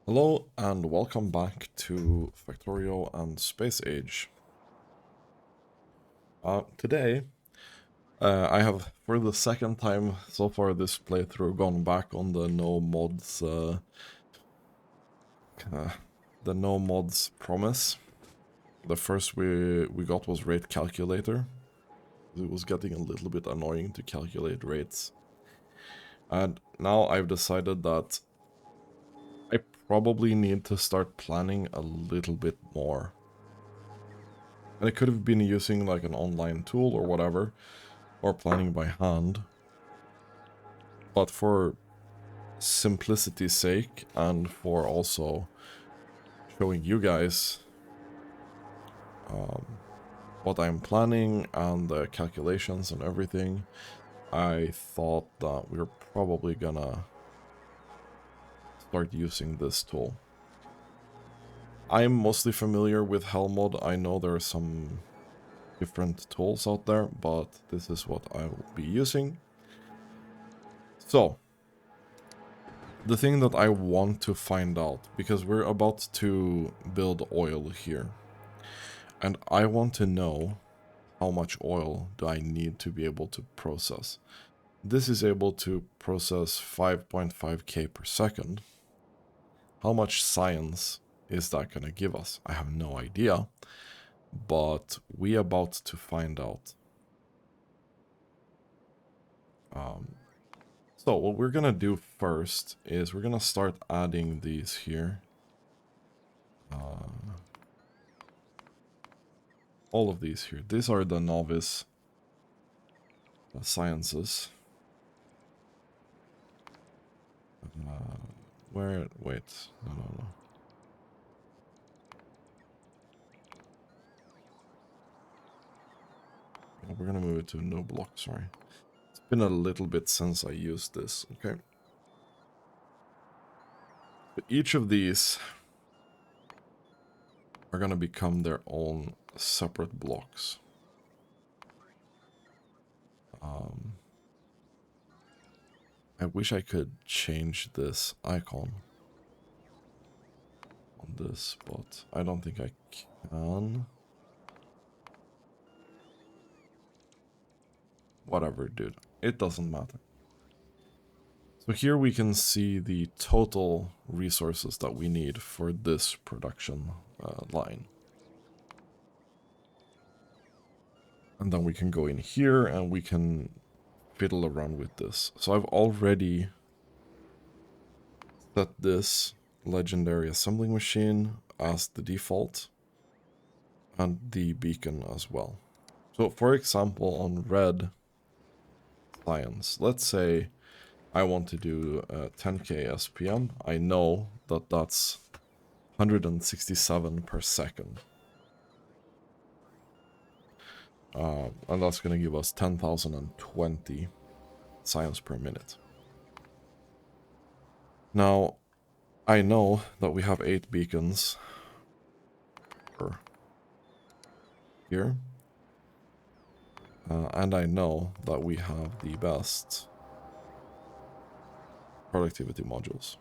Hello and welcome back to Factorio and Space Age. Today, I have, for the second time so far this playthrough, gone back on the no mods, promise. The first we got was rate calculator. It was getting a little bit annoying to calculate rates, and now I've decided that I probably need to start planning a little bit more. And I could have been using like an online tool or whatever, or planning by hand. But for simplicity's sake, and for also showing you guys what I'm planning and the calculations and everything, I thought that we're probably gonna start using this tool. I'm mostly familiar with Helmod. I know there are some different tools out there, but this is what I will be using. So, the thing that I want to find out, because we're about to build oil here, and I want to know how much oil do I need to be able to process. This is able to process 5.5k per second. How much science is that going to give us? I have no idea, but we about to find out. So what we're going to do first is we're going to start adding these here. All of these here. These are the novice sciences. Wait, no. We're gonna move it to no block, sorry. It's been a little bit since I used this, okay? But each of these are gonna become their own separate blocks. I wish I could change this icon on this, but I don't think I can. Whatever, dude. It doesn't matter. So here we can see the total resources that we need for this production line. And then we can go in here and we can fiddle around with this. So I've already set this legendary assembling machine as the default and the beacon as well. So for example, on red science, let's say I want to do 10k SPM. I know that that's 167 per second. And that's going to give us 10,020 science per minute. Now, I know that we have 8 beacons here. And I know that we have the best productivity modules.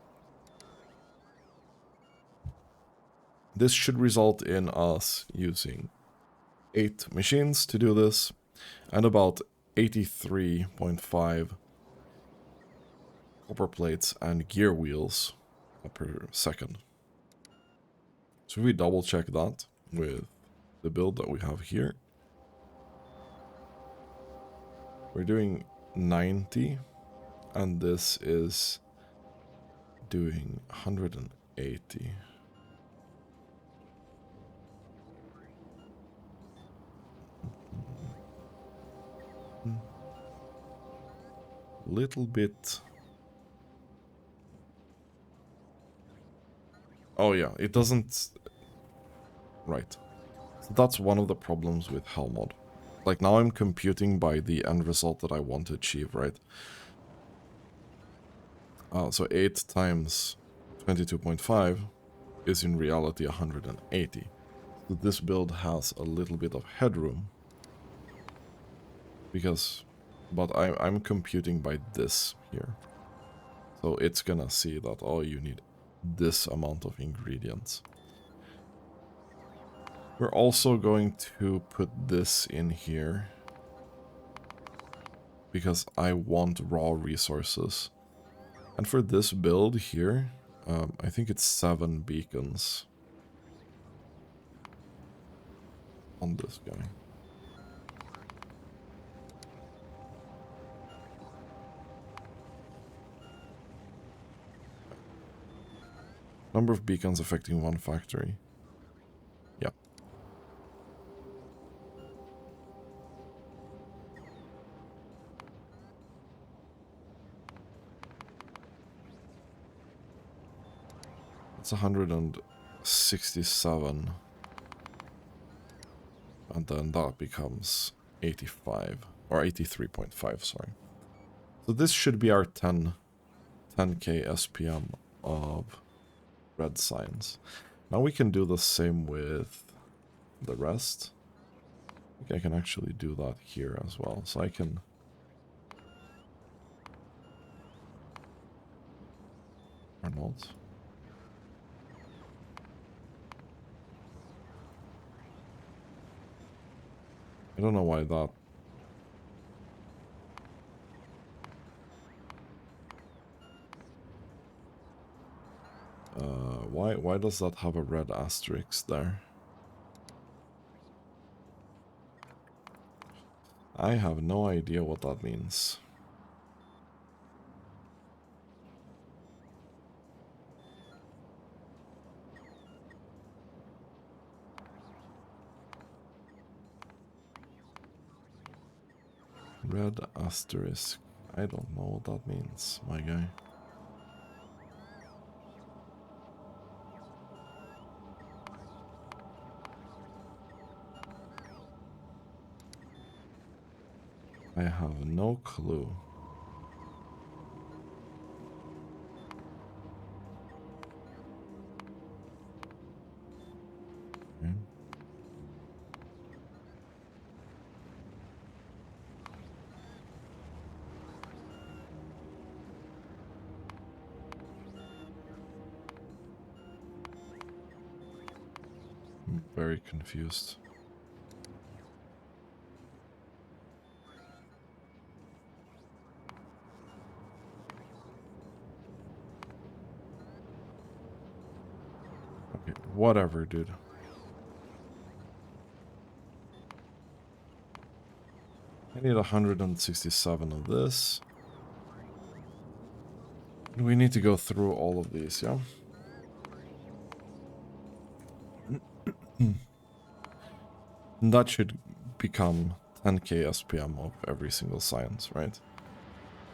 This should result in us using 8 machines to do this, and about 83.5 copper plates and gear wheels per second. So if we double check that with the build that we have here, we're doing 90, and this is doing 180. Little bit. Oh yeah, it doesn't. Right. That's one of the problems with Helmod. Like now I'm computing by the end result that I want to achieve, right? So 8 times 22.5 is in reality 180. So this build has a little bit of headroom. But I'm computing by this here. So it's gonna see that, oh, you need this amount of ingredients. We're also going to put this in here because I want raw resources. And for this build here, I think it's 7 beacons on this guy. Number of beacons affecting one factory. Yeah. It's 167. And then that becomes 85. Or 83.5, sorry. So this should be our 10k SPM of red signs. Now we can do the same with the rest. I think I can actually do that here as well. So I can... Or not. I don't know why that... why does that have a red asterisk there? I have no idea what that means. Red asterisk. I don't know what that means, my guy. I have no clue. Okay. I'm very confused. Okay, whatever, dude. I need 167 of this. And we need to go through all of these, yeah? And that should become 10k SPM of every single science, right?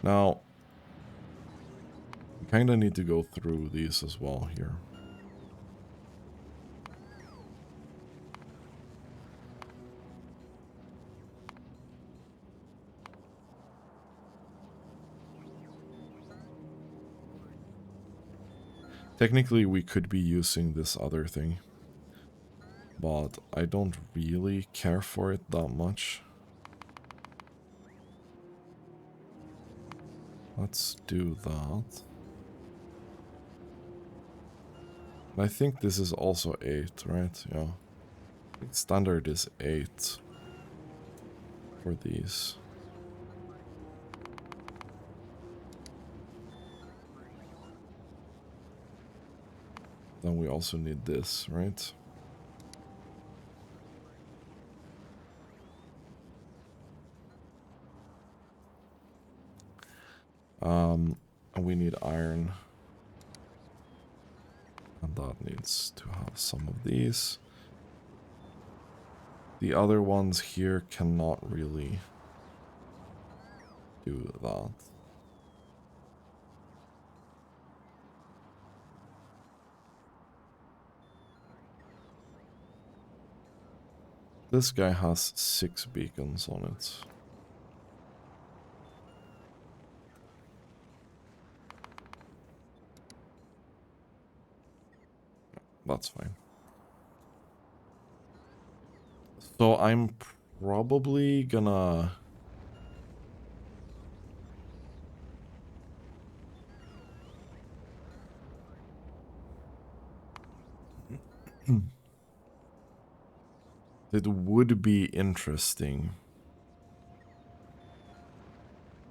Now, we kind of need to go through these as well here. Technically, we could be using this other thing, but I don't really care for it that much. Let's do that. I think this is also 8, right? Yeah. I think standard is 8 for these. Then we also need this, right? And we need iron. And that needs to have some of these. The other ones here cannot really do that. This guy has 6 beacons on it. That's fine. So I'm probably gonna... It would be interesting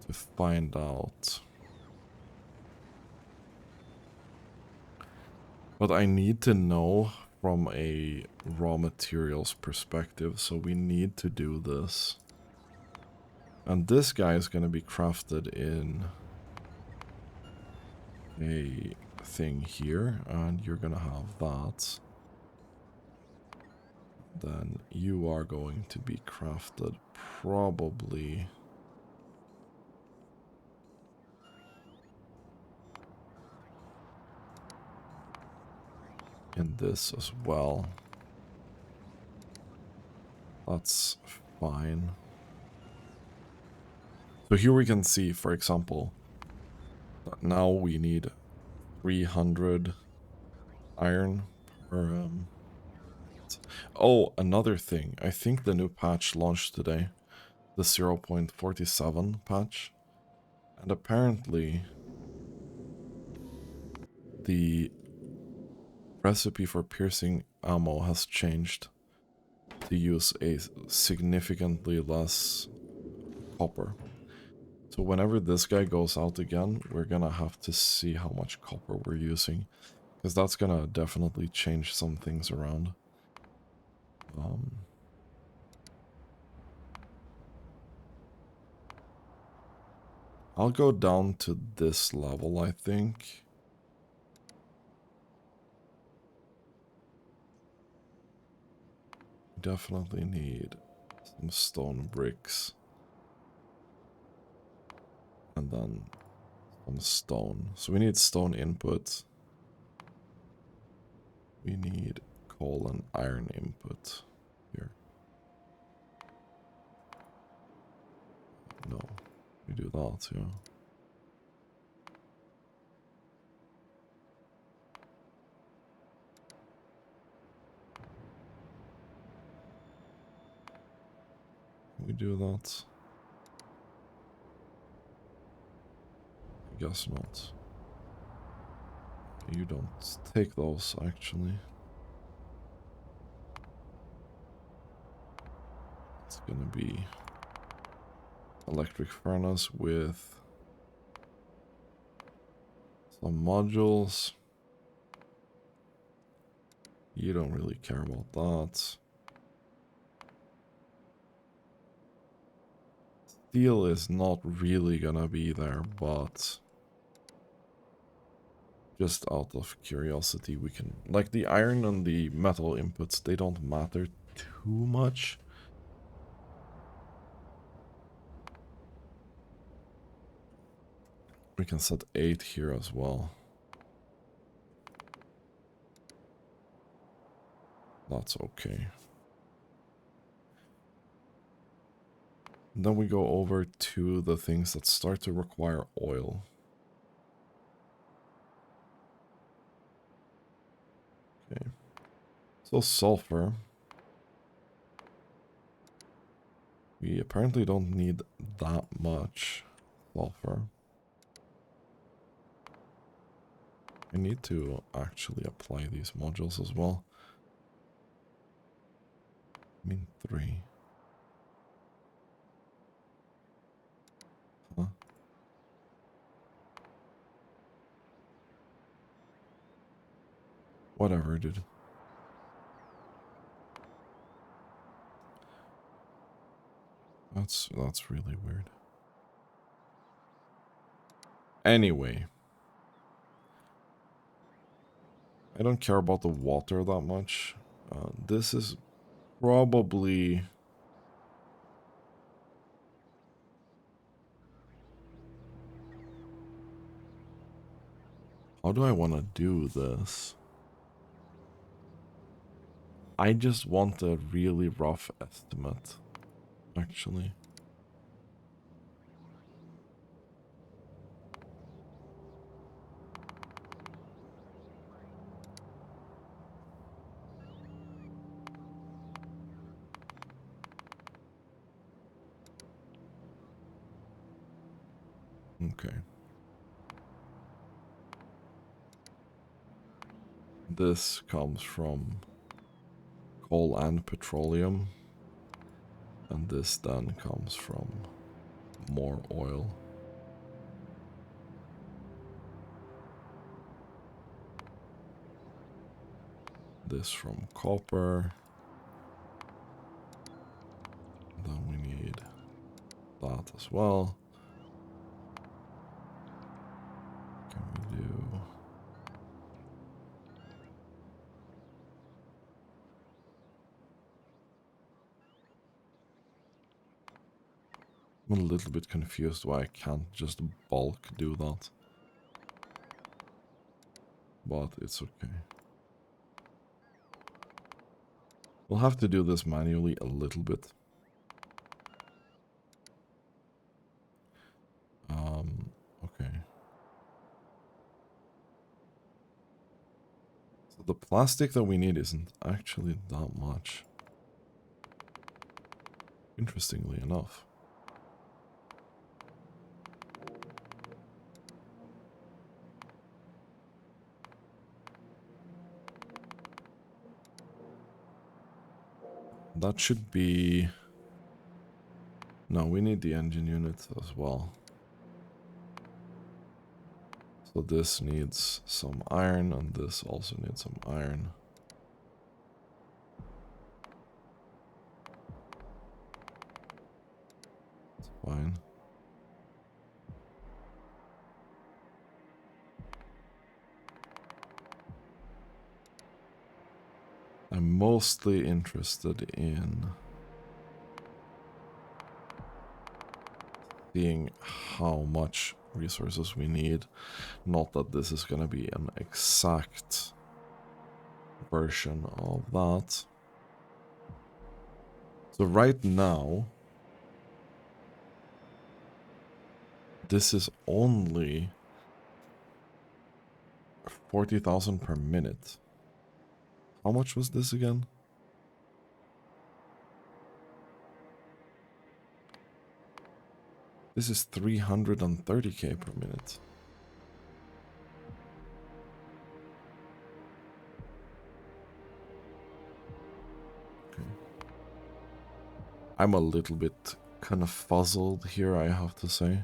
to find out. But I need to know from a raw materials perspective, so we need to do this. And this guy is going to be crafted in a thing here, and you're going to have that. Then you are going to be crafted probably in this as well. That's fine. So here we can see, for example, that now we need 300 iron per... Oh, another thing. I think the new patch launched today. The 0.47 patch. And apparently the recipe for piercing ammo has changed to use a significantly less copper. So whenever this guy goes out again, we're gonna have to see how much copper we're using, because that's gonna definitely change some things around. I'll go down to this level, I think. Definitely need some stone bricks. And then some stone. So we need stone input. We need coal and iron input here. No, we do that too. We do that. I guess not. You don't take those actually. It's gonna be electric furnace with some modules. You don't really care about that. Steel is not really gonna be there, but just out of curiosity, we can... Like, the iron and the metal inputs, they don't matter too much. We can set 8 here as well. That's okay. Then we go over to the things that start to require oil. Okay. So sulfur. We apparently don't need that much sulfur. I need to actually apply these modules as well. I mean 3. Huh? Whatever, dude. That's really weird. Anyway. I don't care about the water that much. This is probably... How do I want to do this? I just want a really rough estimate, actually. Okay. This comes from coal and petroleum. And this then comes from more oil. This from copper. Then we need that as well. Can we do... I'm a little bit confused why I can't just bulk do that. But it's okay. We'll have to do this manually a little bit. Okay. So the plastic that we need isn't actually that much. Interestingly enough. That should be... No, we need the engine unit as well. So this needs some iron, and this also needs some iron. It's fine. I'm mostly interested in seeing how much resources we need. Not that this is going to be an exact version of that. So right now, this is only 40,000 per minute. How much was this again? This is 330k per minute. Okay. I'm a little bit kind of fuzzled here, I have to say.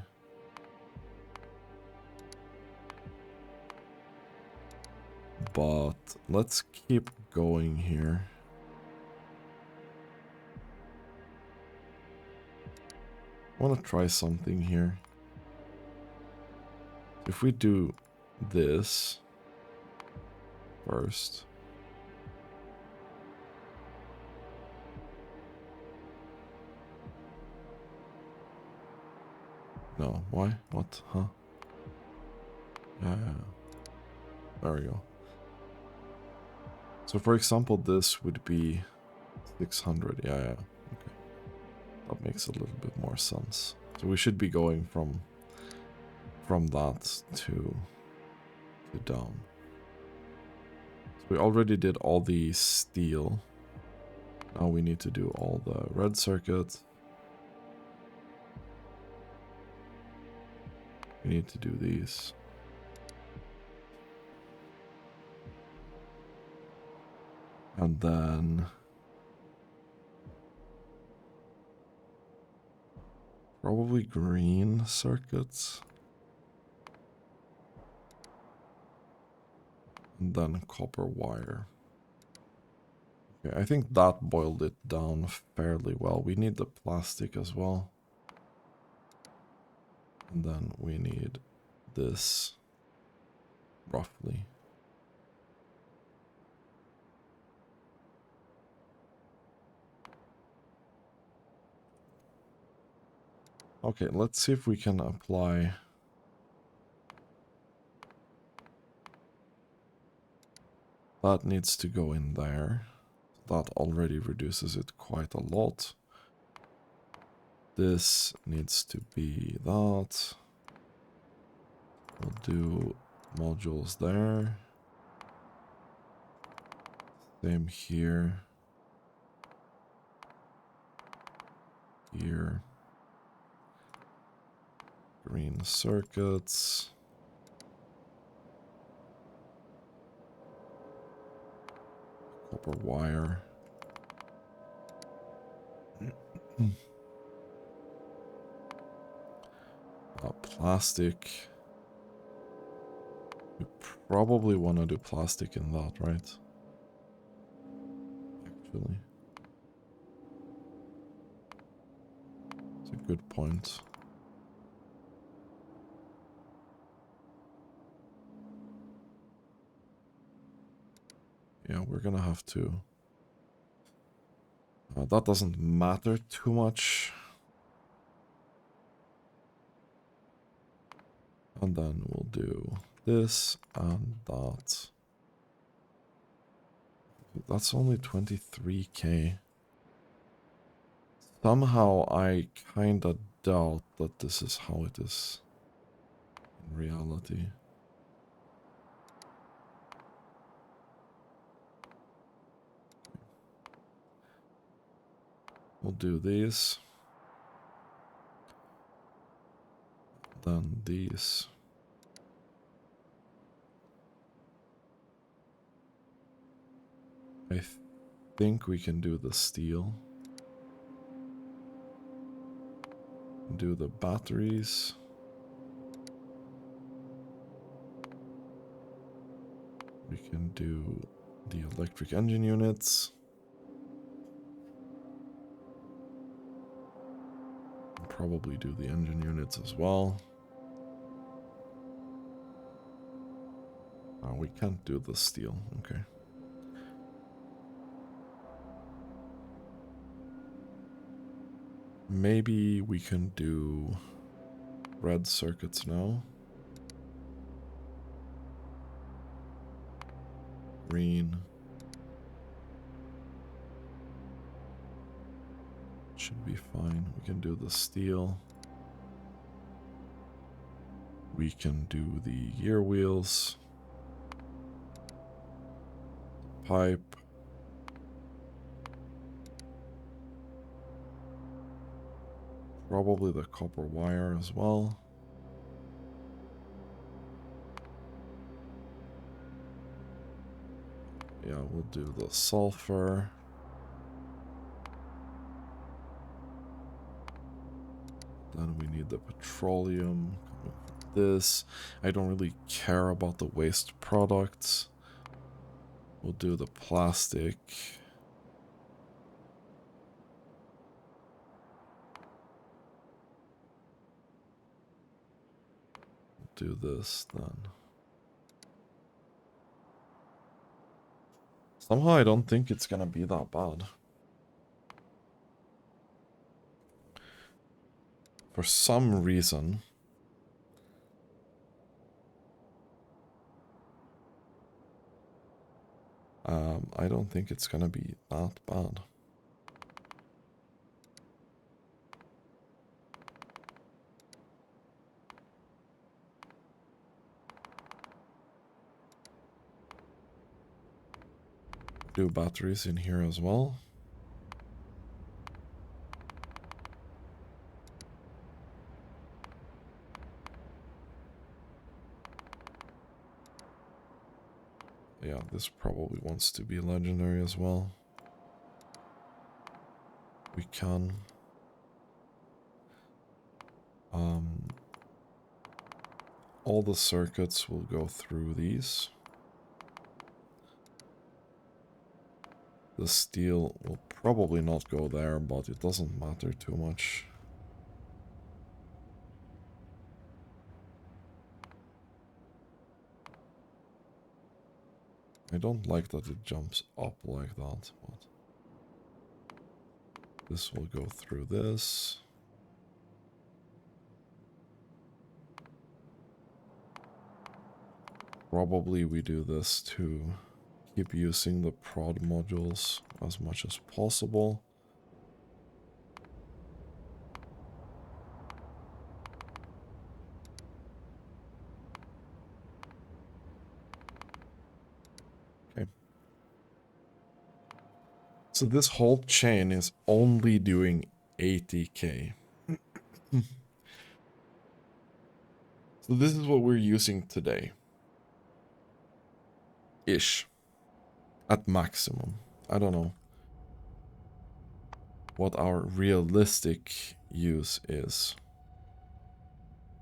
But let's keep going here. I want to try something here. If we do this first. No, why? What? Huh? Yeah. There we go. So for example, this would be 600. Yeah. Okay. That makes a little bit more sense. So we should be going from that to down. So we already did all the steel. Now we need to do all the red circuit. We need to do these. And then probably green circuits. And then copper wire. Okay, I think that boiled it down fairly well. We need the plastic as well. And then we need this, roughly. Okay, let's see if we can apply... That needs to go in there. That already reduces it quite a lot. This needs to be that. We'll do modules there. Same here. Here. Green circuits. Copper wire. Plastic. We probably want to do plastic in that, right? Actually. It's a good point. Yeah, we're gonna have to... that doesn't matter too much. And then we'll do this and that. That's only 23k. Somehow I kinda doubt that this is how it is in reality. We'll do these. Then these. I think we can do the steel. Do the batteries. We can do the electric engine units. Probably do the engine units as well. We can't do the steel. Okay. Maybe we can do red circuits now. Green. Should be fine. We can do the steel. We can do the gear wheels. Pipe. Probably the copper wire as well. Yeah, we'll do the sulfur. Then we need the petroleum coming from this. I don't really care about the waste products. We'll do the plastic. Do this then. Somehow I don't think it's gonna be that bad. For some reason. I don't think it's gonna be that bad. Do batteries in here as well. Yeah, this probably wants to be legendary as well. We can. All the circuits will go through these. The steel will probably not go there, but it doesn't matter too much. I don't like that it jumps up like that, but this will go through this. Probably we do this to keep using the prod modules as much as possible. Okay. So this whole chain is only doing 80k. So this is what we're using today. Ish. At maximum. I don't know. what our realistic use is.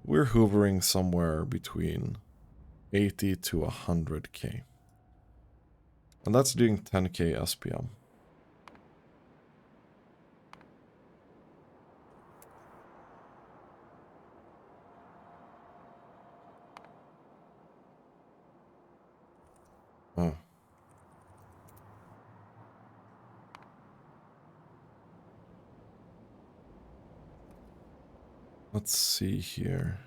We're hovering somewhere between 80 to 100k. And that's doing 10k SPM. Oh. Let's see here.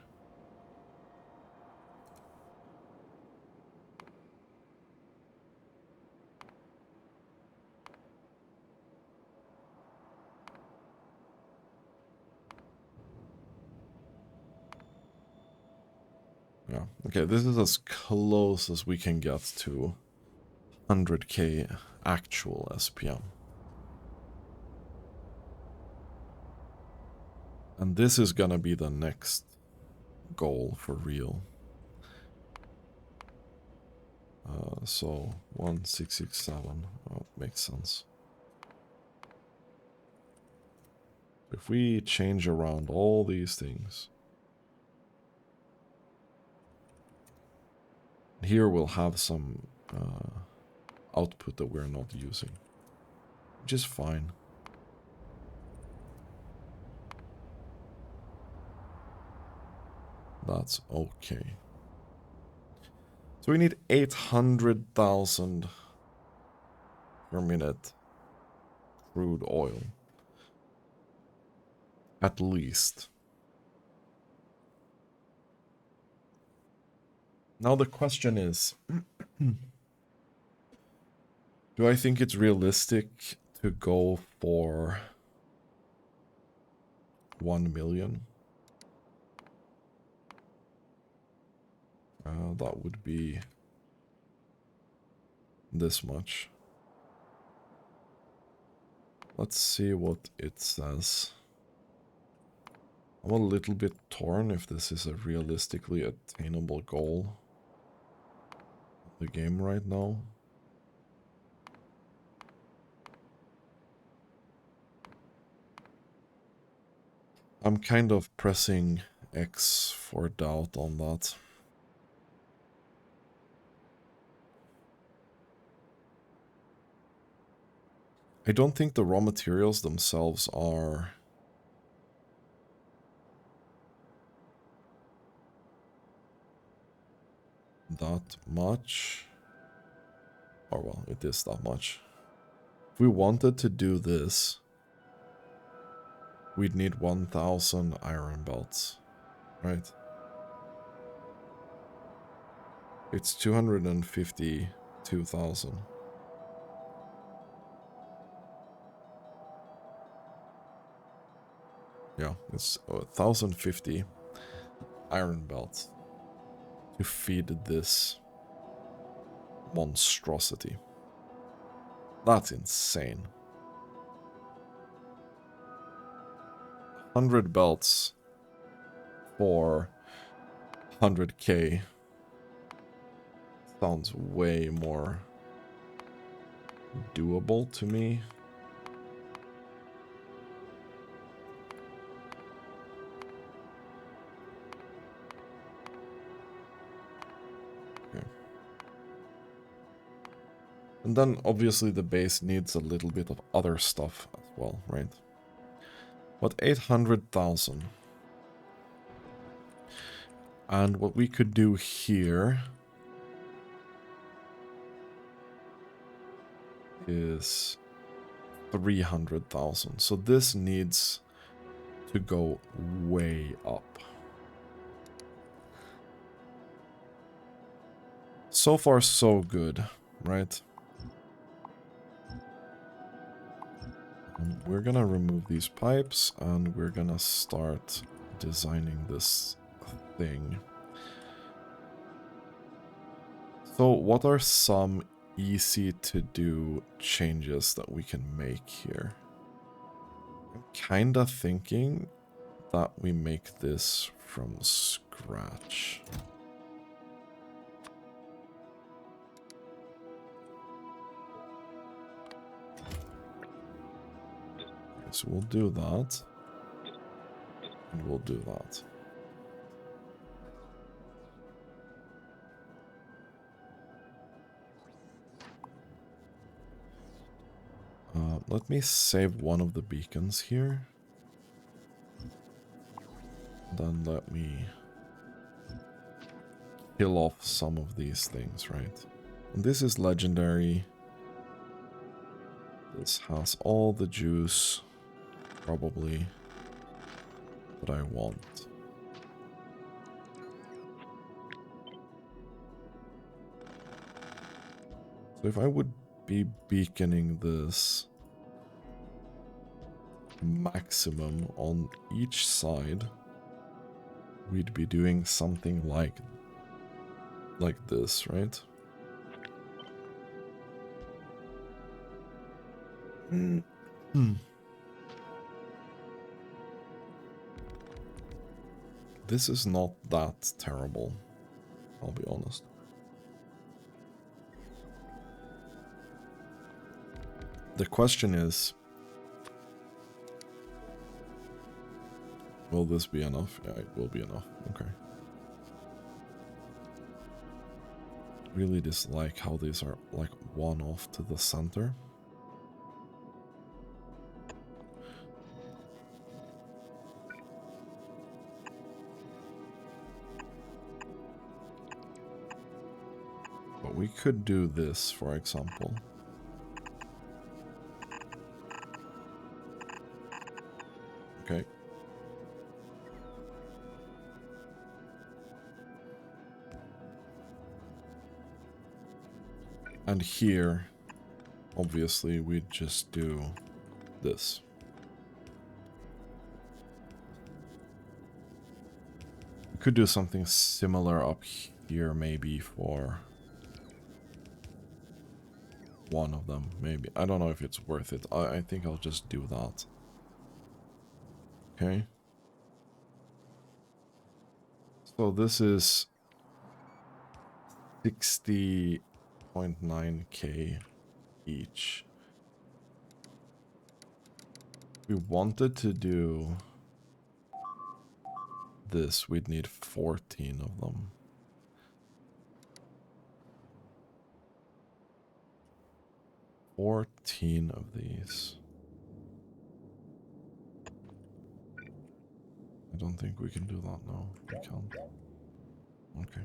Yeah, okay, this is as close as we can get to 100k actual SPM. And this is gonna be the next goal for real. So 1667, makes sense. If we change around all these things, here we'll have some output that we're not using, which is fine. That's okay. So we need 800,000 per minute crude oil. At least. Now the question is, do I think it's realistic to go for 1 million? That would be this much. Let's see what it says. I'm a little bit torn if this is a realistically attainable goal of the game right now. I'm kind of pressing X for doubt on that. I don't think the raw materials themselves are that much. Or well, it is that much. If we wanted to do this, we'd need 1,000 iron belts, right? It's 252,000. Yeah, it's 1,050 iron belts to feed this monstrosity. That's insane. 100 belts for 100k sounds way more doable to me. Okay. And then obviously the base needs a little bit of other stuff as well, right? But 800,000. And what we could do here is 300,000. So this needs to go way up. So far, so good, right? And we're gonna remove these pipes and we're gonna start designing this thing. So what are some easy to do changes that we can make here? I'm kinda thinking that we make this from scratch. So we'll do that. And we'll do that. Let me save one of the beacons here. Then let me kill off some of these things, right? And this is legendary. This has all the juice, probably, that I want. So if I would be beaconing this maximum on each side, we'd be doing something like this, right? This is not that terrible, I'll be honest. The question is, will this be enough? Yeah, it will be enough. Okay. Really dislike how these are like one off to the center. But we could do this, for example. Okay. And here, obviously, we'd just do this. We could do something similar up here, maybe, for one of them, maybe. I don't know if it's worth it. I think I'll just do that. Okay. So this is 60.9k each. We wanted to do this, we'd need 14 of them. Fourteen of these. I don't think we can do that now. We can't. Okay.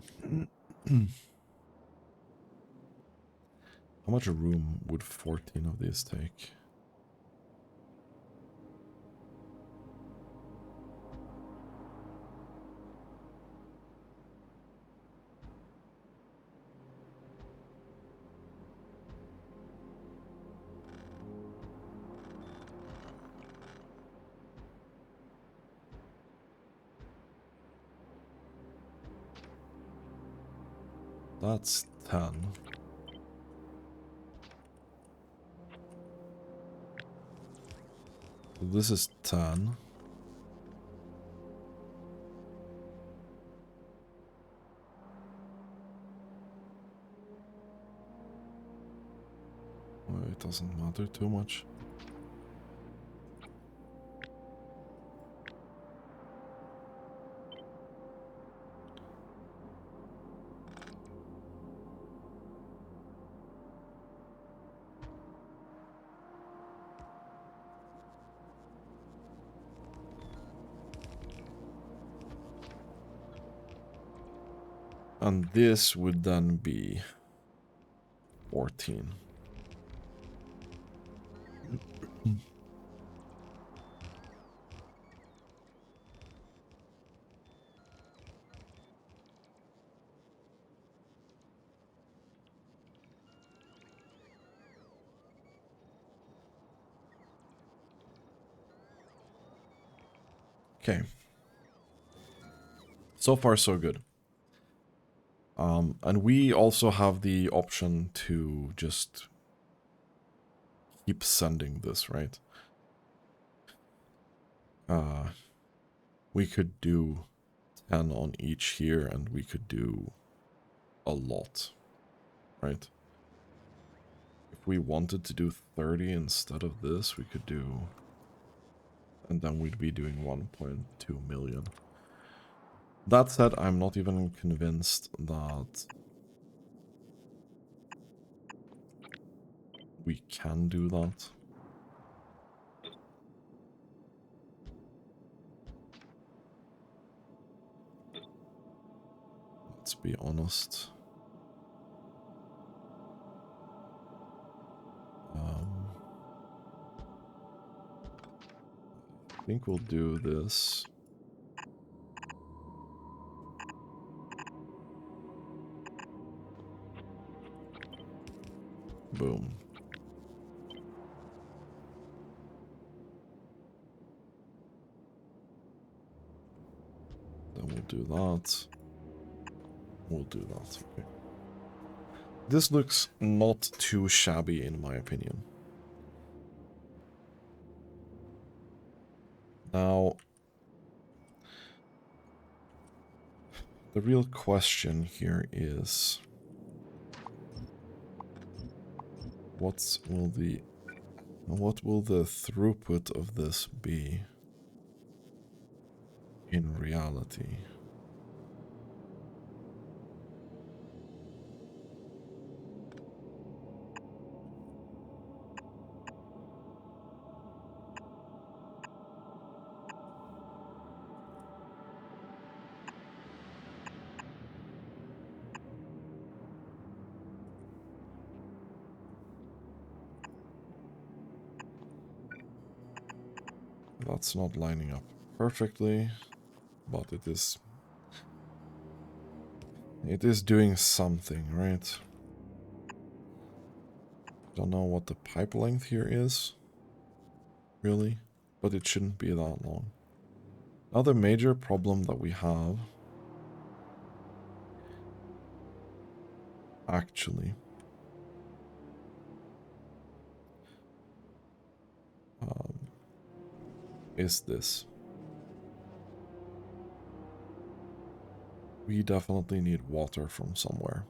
How much room would 14 of these take? That's 10. This is 10. Well, it doesn't matter too much. And this would then be 14. Okay. So far, so good. And we also have the option to just keep sending this, right? We could do 10 on each here, and we could do a lot, right? If we wanted to do 30 instead of this, we could do And then we'd be doing 1.2 million. That said, I'm not even convinced that we can do that. Let's be honest. I think we'll do this. Boom. Then we'll do that. We'll do that, okay. This looks not too shabby in my opinion. Now, the real question here is, what will the throughput of this be in reality? That's not lining up perfectly, but it is doing something, right? Don't know what the pipe length here is, really, but it shouldn't be that long. Another major problem that we have, actually, is this. We definitely need water from somewhere.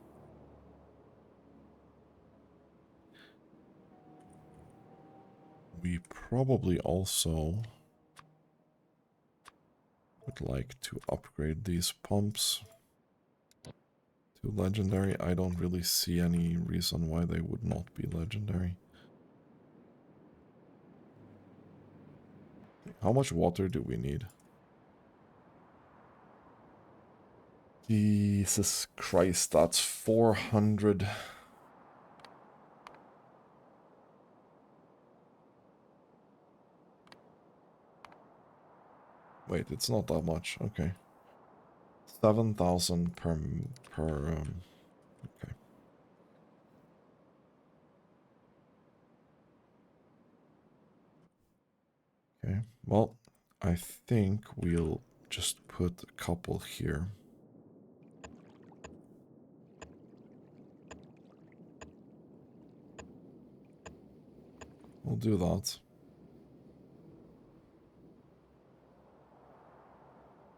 We probably also would like to upgrade these pumps to legendary. I don't really see any reason why they would not be legendary. How much water do we need? Jesus Christ, that's 400. Wait, it's not that much. Okay. 7,000 per okay. Okay. Well, I think we'll just put a couple here. We'll do that.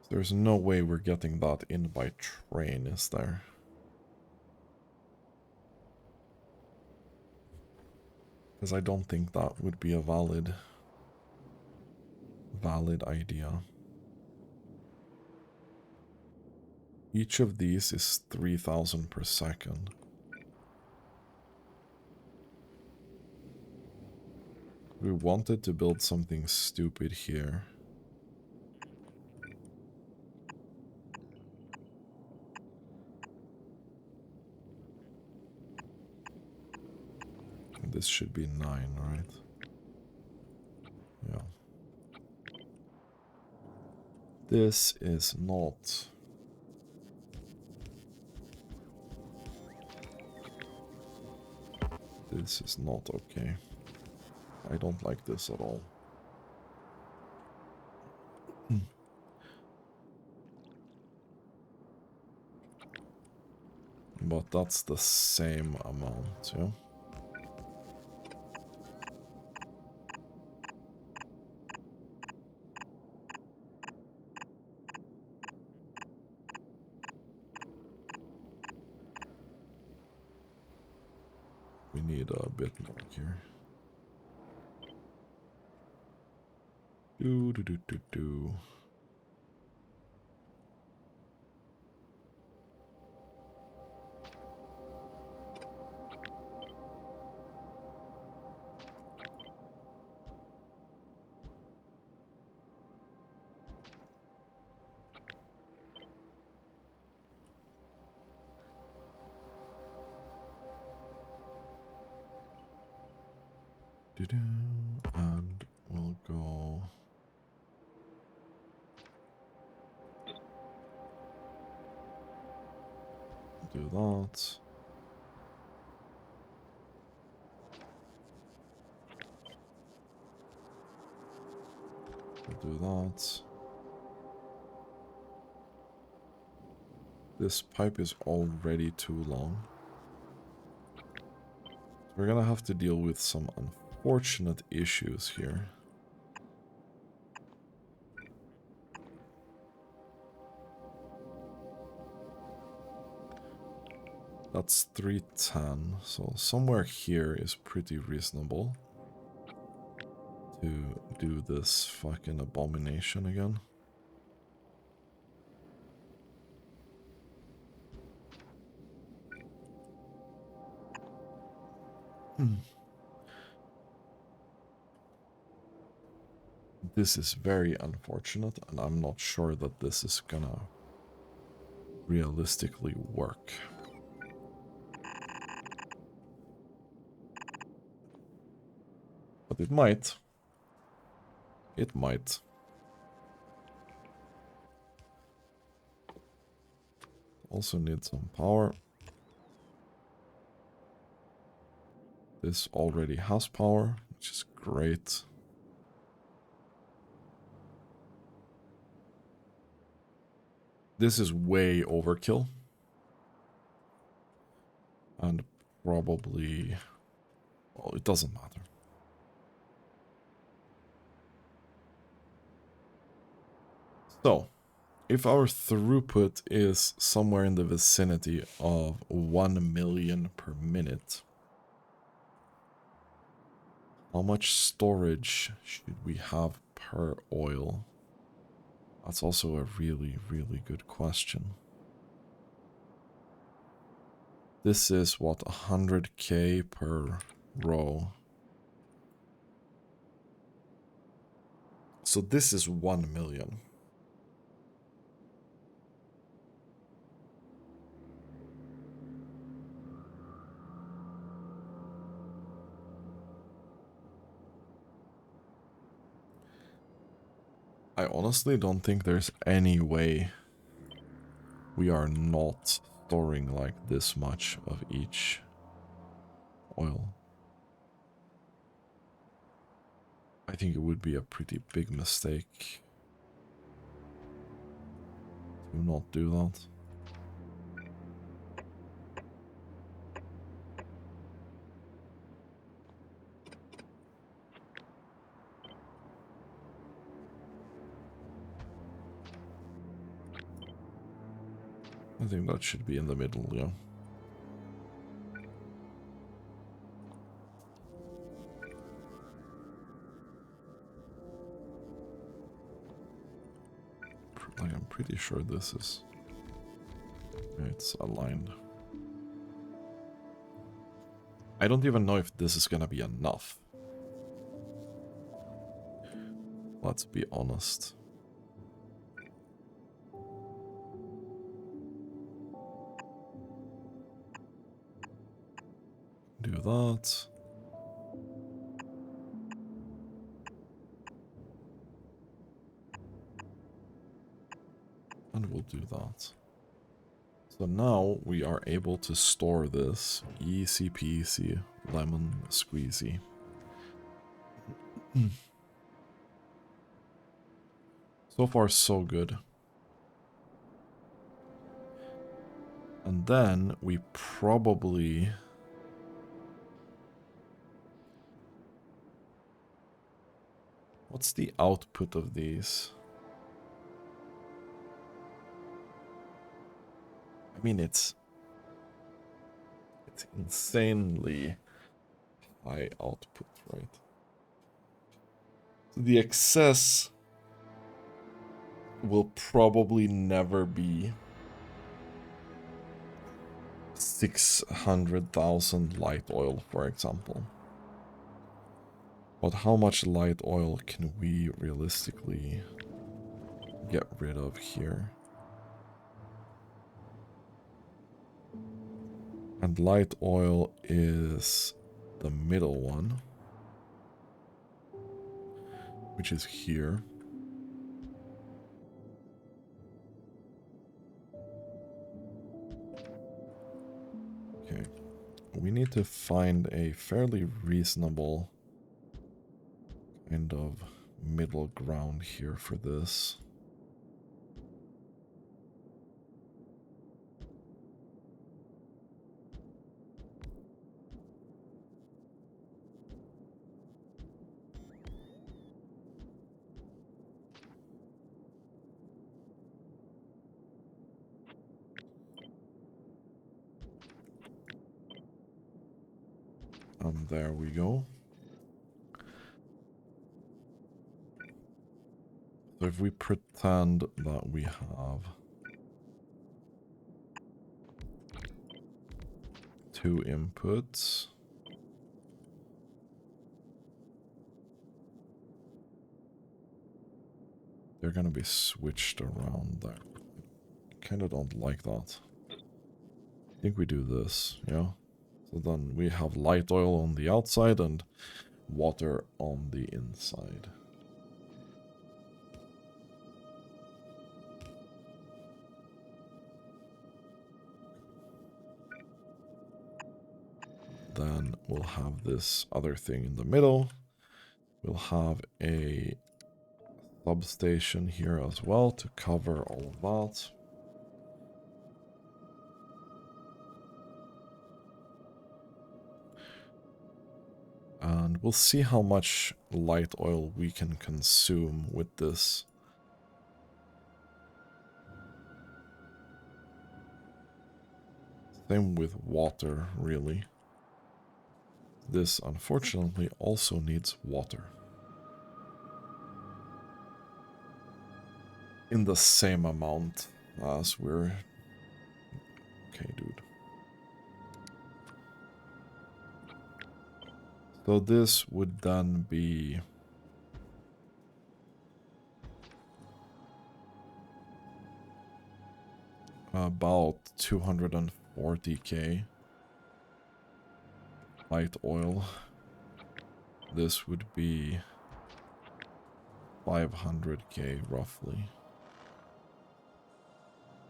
There's no way we're getting that in by train, is there? Because I don't think that would be a valid idea. Each of these is 3,000 per second. We wanted to build something stupid here. This should be 9, right? Yeah. This is not. This is not okay. I don't like this at all. But that's the same amount, yeah? We need a bit more here. Do do do do do. Do-do, and we'll go do that. We'll do that. This pipe is already too long. We're gonna have to deal with some unfortunate issues here. That's 310, so somewhere here is pretty reasonable to do this fucking abomination again. This is very unfortunate, and I'm not sure that this is gonna realistically work. But it might. It might. Also need some power. This already has power, which is great. This is way overkill. And probably... well, it doesn't matter. So, if our throughput is somewhere in the vicinity of 1 million per minute, how much storage should we have per oil? That's also a really, really good question. This is what, 100k per row. So this is 1 million. I honestly don't think there's any way we are not storing like this much of each oil. I think it would be a pretty big mistake to not do that. I think that should be in the middle, yeah. Like, I'm pretty sure this is... it's aligned. I don't even know if this is gonna be enough. Let's be honest. Do that. And we'll do that. So now we are able to store this easy peasy lemon squeezy. So far so good. And then we probably... what's the output of these? I mean, it's insanely high output, right? So the excess will probably never be 600,000 light oil, for example. But how much light oil can we realistically get rid of here? And light oil is the middle one, which is here. Okay, we need to find a fairly reasonable kind of middle ground here for this. And there we go. So if we pretend that we have two inputs, they're gonna be switched around there. I kinda don't like that. I think we do this, yeah? So then we have light oil on the outside and water on the inside. Then we'll have this other thing in the middle. We'll have a substation here as well to cover all of that. And we'll see how much light oil we can consume with this. Same with water, really. This, unfortunately, also needs water. In the same amount as we're... Okay, dude. So this would then be... about 240k light oil. This would be 500k roughly.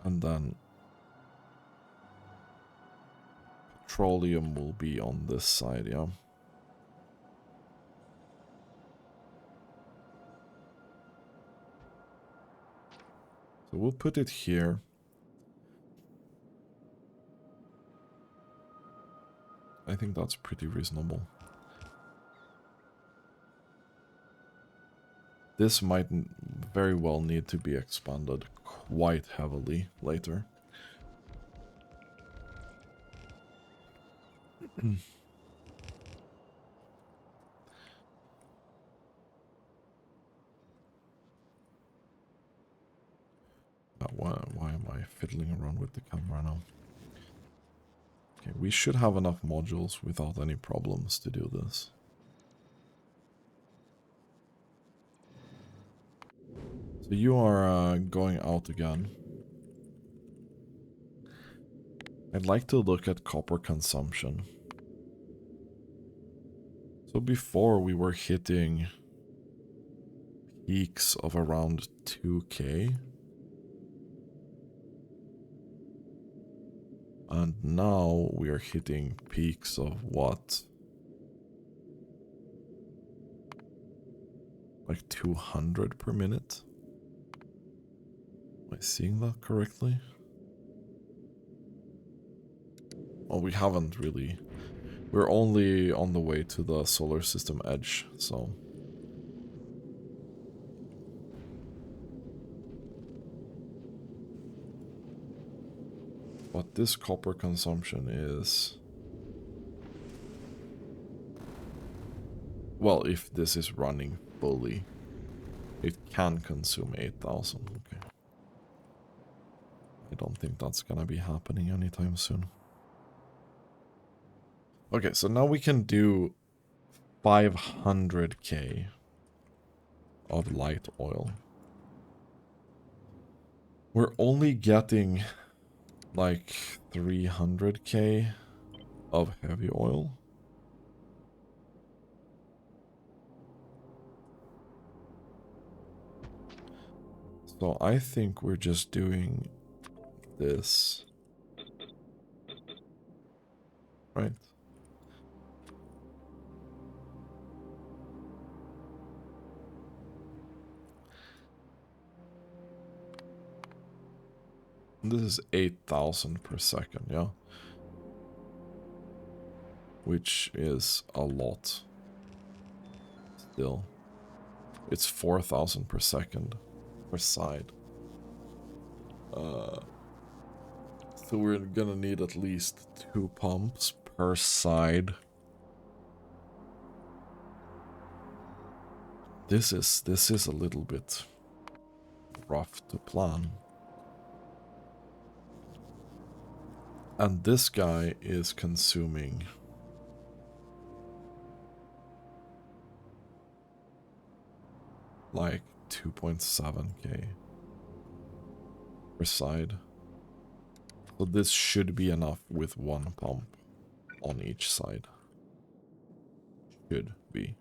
And then petroleum will be on this side, yeah. So we'll put it here. I think that's pretty reasonable. This might very well need to be expanded quite heavily later. Why am I fiddling around with the camera now? Okay, we should have enough modules without any problems to do this. So you are going out again. I'd like to look at copper consumption. So before we were hitting peaks of around 2k. And now we are hitting peaks of what? Like 200 per minute? Am I seeing that correctly? Well, we haven't really. We're only on the way to the solar system edge, so... But this copper consumption is... Well, if this is running fully. It can consume 8,000. Okay. I don't think that's gonna be happening anytime soon. Okay, so now we can do 500k of light oil. We're only getting like 300k of heavy oil. So I think we're just doing this. Right? This is 8,000 per second, yeah? Which is a lot. Still. It's 4,000 per second per side. So we're gonna need at least 2 pumps per side. This is a little bit rough to plan. And this guy is consuming like 2.7k per side. So this should be enough with 1 pump on each side. Should be.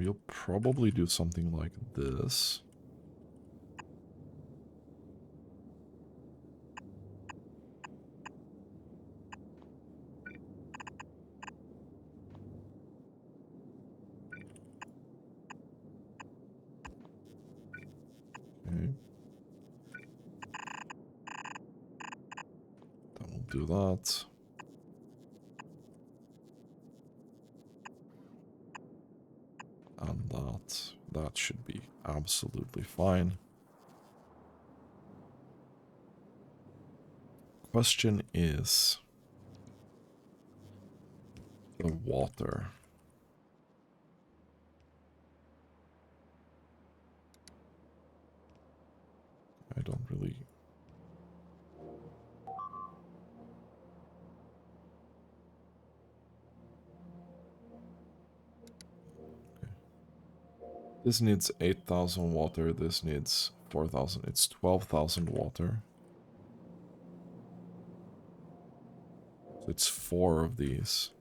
We'll probably do something like this. Okay. Then we'll do that. And that should be absolutely fine. Question is the water. I don't really... Okay. This needs 8,000 water, this needs 4,000. It's 12,000 water. So it's 4 of these.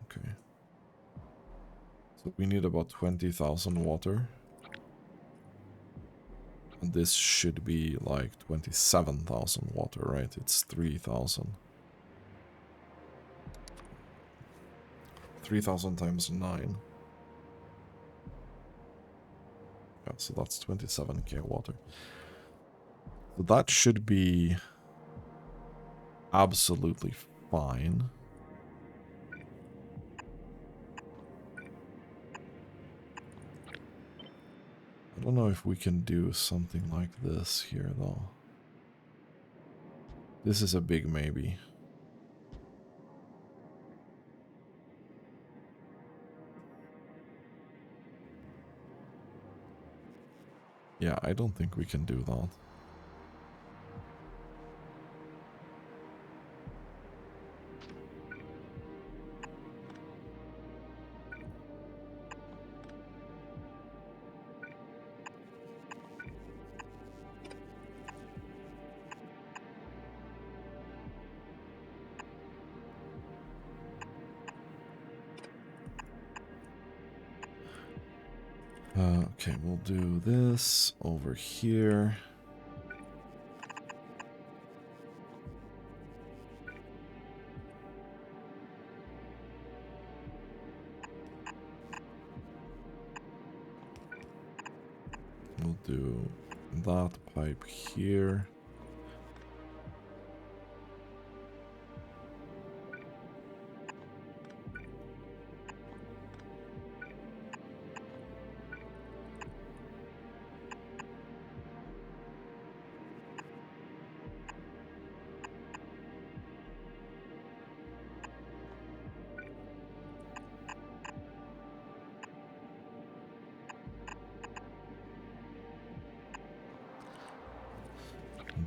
Okay. So we need about 20,000 water. And this should be like 27,000 water, right? It's 3,000. 3,000 times 9. Yeah, so that's 27k water. So that should be absolutely fine. I don't know if we can do something like this here, though. This is a big maybe. Yeah, I don't think we can do that. Okay, we'll do this over here. We'll do that pipe here.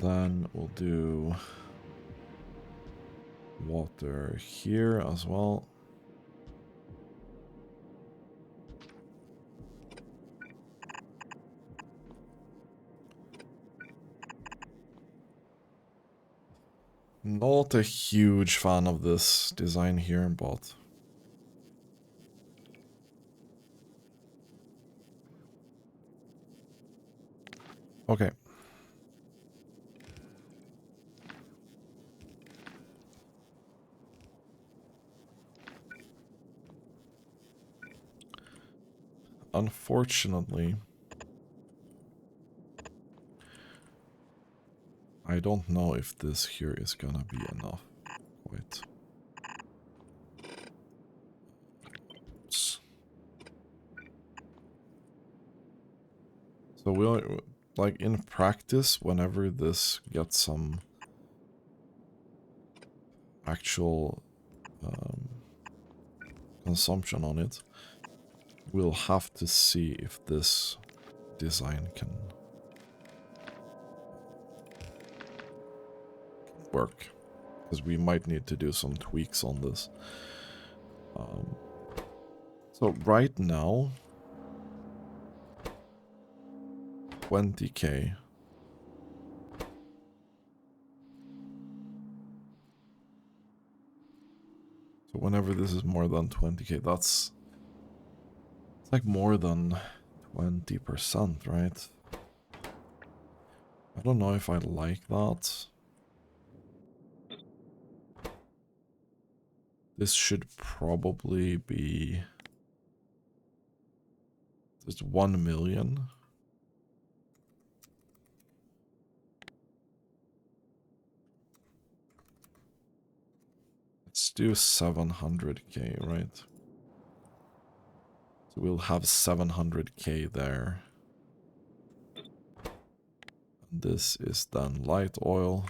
Then we'll do water here as well. Not a huge fan of this design here, but okay. Unfortunately, I don't know if this here is gonna be enough. Wait. So we'll, like, in practice, whenever this gets some actual consumption on it, we'll have to see if this design can work, because we might need to do some tweaks on this. So right now, 20k. So whenever this is more than 20k, it's like more than 20%, right? I don't know if I like that. This should probably be just 1 million. Let's do 700k, right? So we'll have 700k there. And this is then light oil.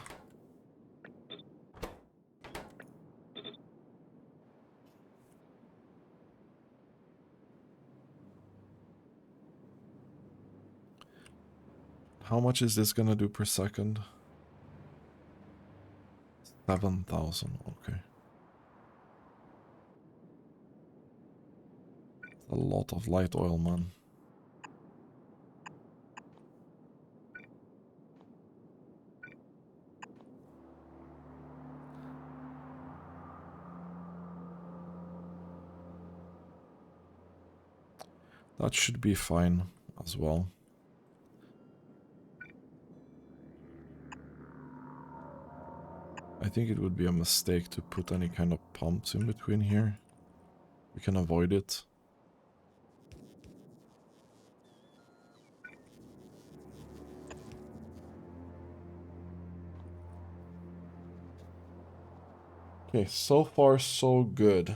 How much is this gonna do per second? 7,000, okay. A lot of light oil, man. That should be fine as well. I think it would be a mistake to put any kind of pumps in between here. We can avoid it. Okay, so far so good.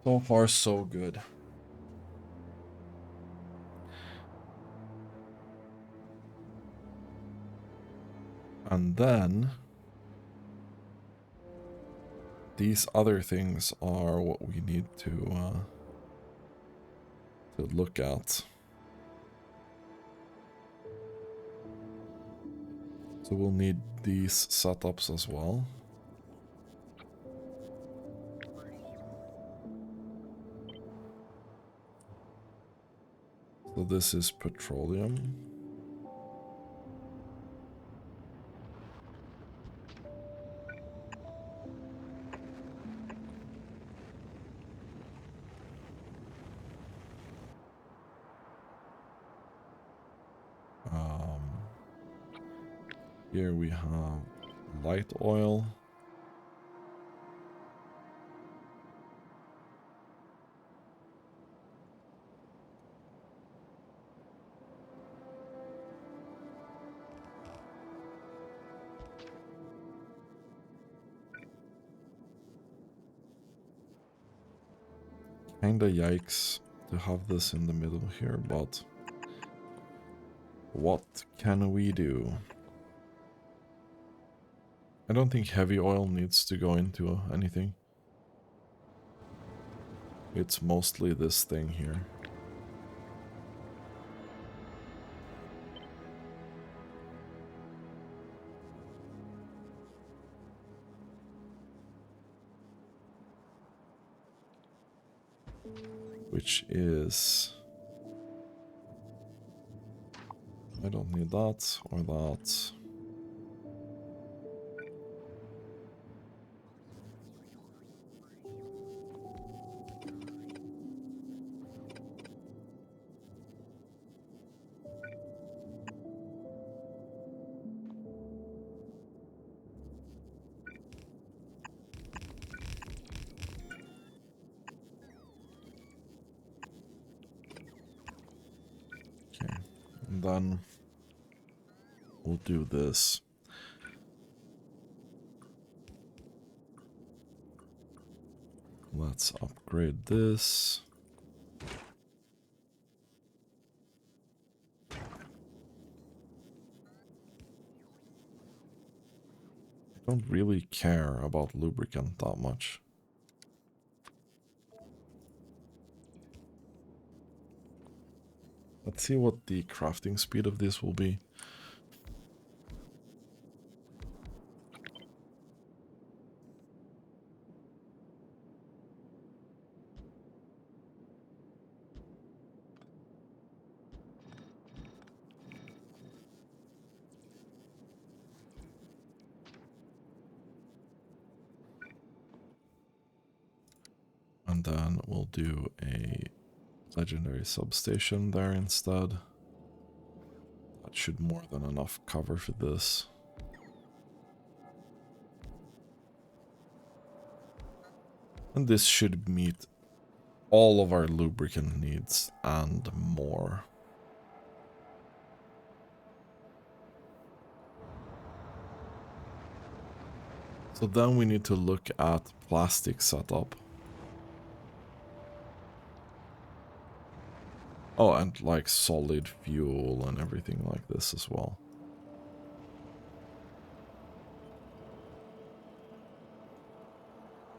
So far so good. And then these other things are what we need to look at. So we'll need these setups as well. So this is petroleum. Here we have light oil. Kinda yikes to have this in the middle here, but what can we do? I don't think heavy oil needs to go into anything. It's mostly this thing here. which is... I don't need that or that. Okay, and then we'll do this. Let's upgrade this. I don't really care about lubricant that much. Let's see what the crafting speed of this will be. And then we'll do a legendary substation there instead. That should more than enough cover for this. And this should meet all of our lubricant needs and more. So then we need to look at plastic setup. Oh, and like solid fuel and everything like this as well.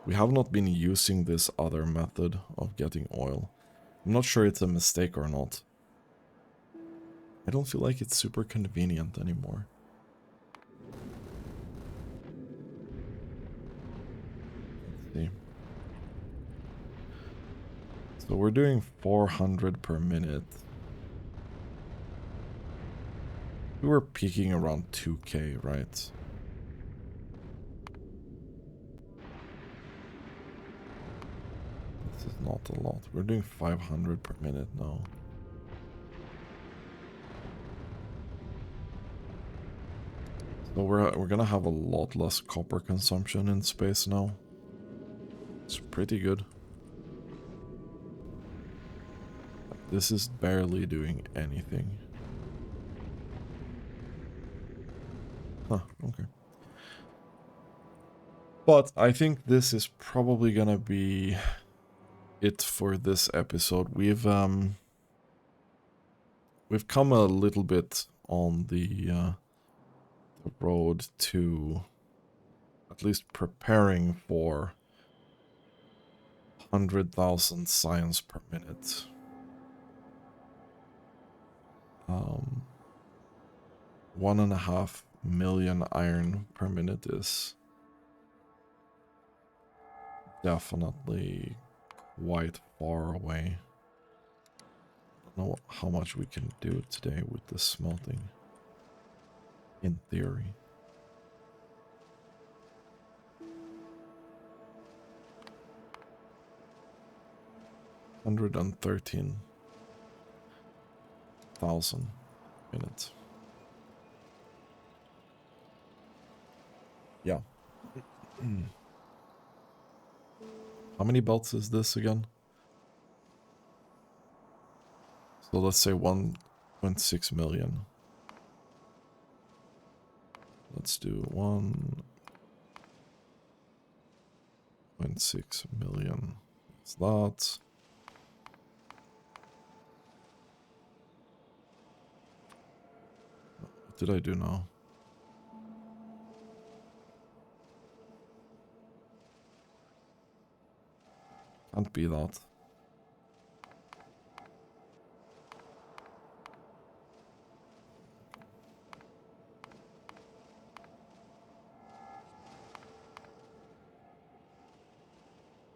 We have not been using this other method of getting oil. I'm not sure it's a mistake or not. I don't feel like it's super convenient anymore. Let's see. So we're doing 400 per minute. We were peaking around 2k, right? This is not a lot. We're doing 500 per minute now. So we're gonna have a lot less copper consumption in space now. It's pretty good. This is barely doing anything. Huh, okay. But I think this is probably gonna be it for this episode. We've come a little bit on the road to at least preparing for 100,000 science per minute. 1.5 million iron per minute is definitely quite far away. I don't know how much we can do today with the smelting, in theory. $113,000 minutes. Yeah. How many belts is this again? So let's say 1.6 million. Let's do 1.6 million. That's that. What did I do now? Can't be that.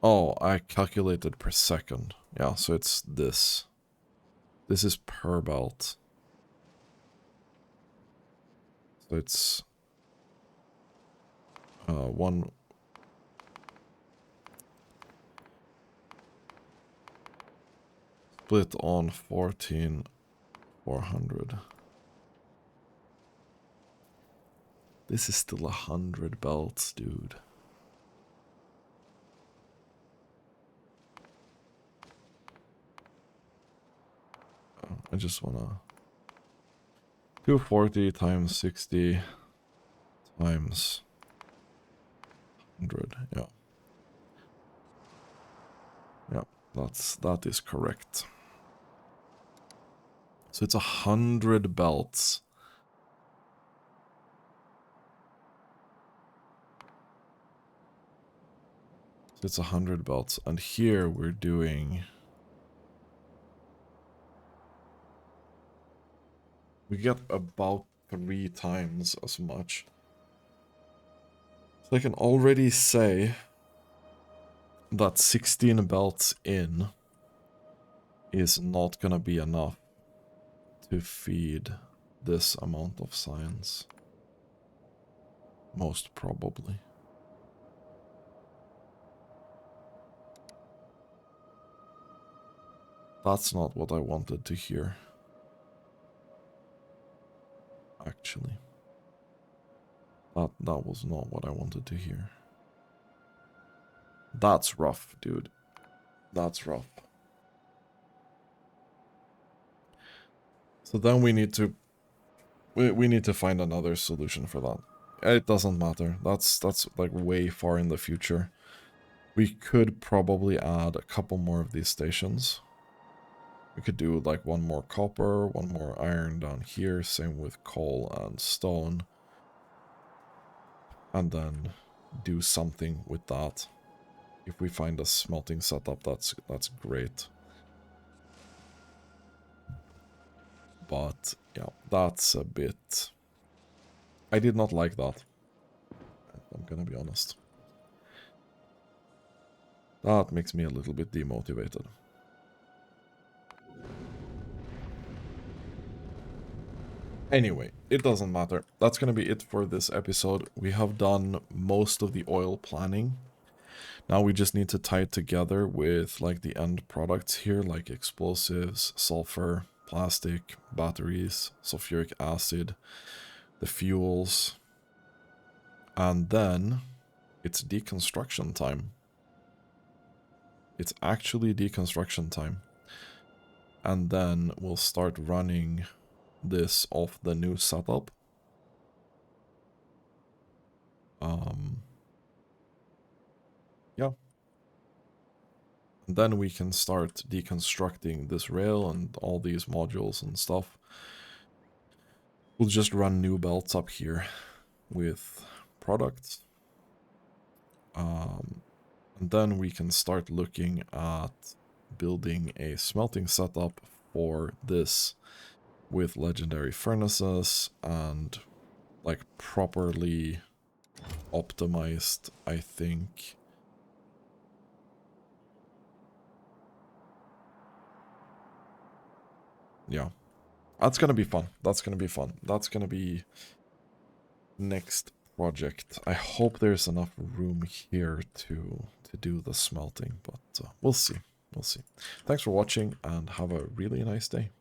Oh, I calculated per second. Yeah, so it's this. This is per belt. So it's one. Split on 14,400. This is still 100 belts, dude. I just wanna 240 times 60 times 100. Yeah. Yeah, that is correct. So it's 100 belts. So it's 100 belts, and here we're doing. We get about 3 times as much. So I can already say that 16 belts in is not gonna be enough to feed this amount of science. Most probably. That's not what I wanted to hear. Actually. That was not what I wanted to hear. That's rough, dude. That's rough. So then we need to find another solution for that. It doesn't matter. That's like way far in the future. We could probably add a couple more of these stations. We could do like one more copper, one more iron down here, same with coal and stone. And then do something with that. If we find a smelting setup, that's great. But yeah, that's a bit... I did not like that. I'm gonna be honest. That makes me a little bit demotivated. Anyway, it doesn't matter. That's gonna be it for this episode. We have done most of the oil planning. Now we just need to tie it together with like the end products here, like explosives, sulfur, plastic, batteries, sulfuric acid, the fuels, and then it's deconstruction time. It's actually deconstruction time. And then we'll start running this off the new setup. Yeah. And then we can start deconstructing this rail and all these modules and stuff. We'll just run new belts up here with products. And then we can start looking at building a smelting setup for this with legendary furnaces and like properly optimized, I think. Yeah. That's gonna be fun. That's gonna be fun. That's gonna be next project. I hope there's enough room here to do the smelting, but we'll see. We'll see. Thanks for watching and have a really nice day.